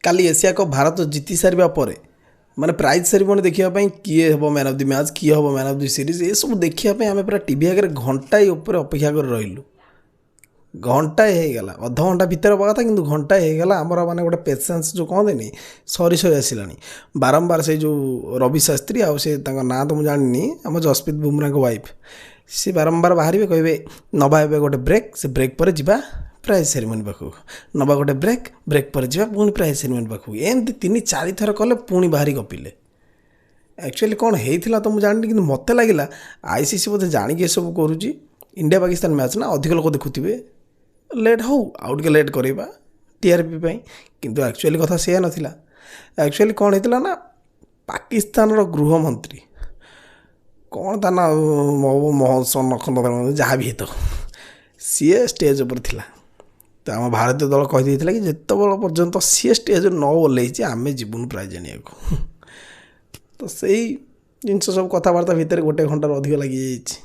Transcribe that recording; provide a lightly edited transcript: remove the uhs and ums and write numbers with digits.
କାଲି Asia cup Bharat ଜିତି ସାରିବା ପରେ ମାନେ ପ୍ରାଇଜ୍ ସେରିମନି ଦେଖିବା ପାଇଁ କିଏ ହେବ ମ୍ୟାନ୍ ଅଫ୍ ଦି ମ୍ୟାଚ୍, କିଏ ହେବ ମ୍ୟାନ୍ ଅଫ୍ ଦି ସିରିଜ୍, ଏସବୁ ଦେଖିବା ପାଇଁ ଆମେ ପୁରା ଟିଭି ଆଗରେ ଘଣ୍ଟାଏ ଉପରେ ଅପେକ୍ଷା କରି ରହିଲୁ। ଘଣ୍ଟାଏ ହେଇଗଲା, ଅଧଘଣ୍ଟା ଭିତରେ ହେବା କଥା କିନ୍ତୁ ଘଣ୍ଟାଏ ହେଇଗଲା। ଆମର ମାନେ ଗୋଟେ ପେସେନ୍ସ ଯେଉଁ କହନ୍ତିନି ସରି ସରି ଆସିଲାଣି। ବାରମ୍ବାର ସେଇ ଯେଉଁ ରବି ଶାସ୍ତ୍ରୀ ଆଉ ସେ ତାଙ୍କ ନାଁ ତ ମୁଁ ଜାଣିନି, ଆମ ଯଶପ୍ରୀତ ବୁମରାଙ୍କ ୱାଇଫ୍, ସେ ବାରମ୍ବାର ବାହାରିବେ କହିବେ ନେବା ଏବେ ଗୋଟେ ବ୍ରେକ୍, ସେ ବ୍ରେକ୍ ପରେ ଯିବା ପ୍ରାଇଜ୍ ସେରିମନି ପାଖକୁ, ନେବା ଗୋଟେ ବ୍ରେକ୍, ବ୍ରେକ୍ ପରେ ଯିବା ପୁଣି ପ୍ରାଇଜ୍ ସେରିମନି ପାଖକୁ। ଏମିତି 3-4 ଥର କଲେ ପୁଣି ବାହାରି ଗପିଲେ। ଆକ୍ଚୁଆଲି କ'ଣ ହେଇଥିଲା ତ ମୁଁ ଜାଣିନି, କିନ୍ତୁ ମୋତେ ଲାଗିଲା ICC ବୋଧେ ଜାଣିକି ଏସବୁ କରୁଛି। ଇଣ୍ଡିଆ ପାକିସ୍ତାନ ମ୍ୟାଚ୍ ନା, ଅଧିକ ଲୋକ ଦେଖୁଥିବେ, ଲେଟ୍ ହଉ ଆଉ ଟିକେ ଲେଟ୍ କରିବା TRP ପାଇଁ। କିନ୍ତୁ ଆକ୍ଚୁଆଲି କଥା ସେୟା ନଥିଲା। ଆକ୍ଚୁଆଲି କ'ଣ ହେଇଥିଲା ନା, ପାକିସ୍ତାନର ଗୃହମନ୍ତ୍ରୀ କ'ଣ ତା ନା ଯାହା ବି ହେଇଥାଉ, ସିଏ ଷ୍ଟେଜ୍ ଉପରେ ଥିଲା। ତ ଆମ ଭାରତୀୟ ଦଳ କହିଦେଇଥିଲା କି ଯେତେବେଳେ ପର୍ଯ୍ୟନ୍ତ ସିଏ ଷ୍ଟେଜ୍ରୁ ନ ଓହ୍ଲେଇଛି ଆମେ ଯିବୁନି ପ୍ରାଇଜ୍ ଆଣିବାକୁ। ତ ସେଇ ଜିନିଷ ସବୁ କଥାବାର୍ତ୍ତା ଭିତରେ 1 ଘଣ୍ଟାରୁ ଅଧିକ ଲାଗିଯାଇଛି।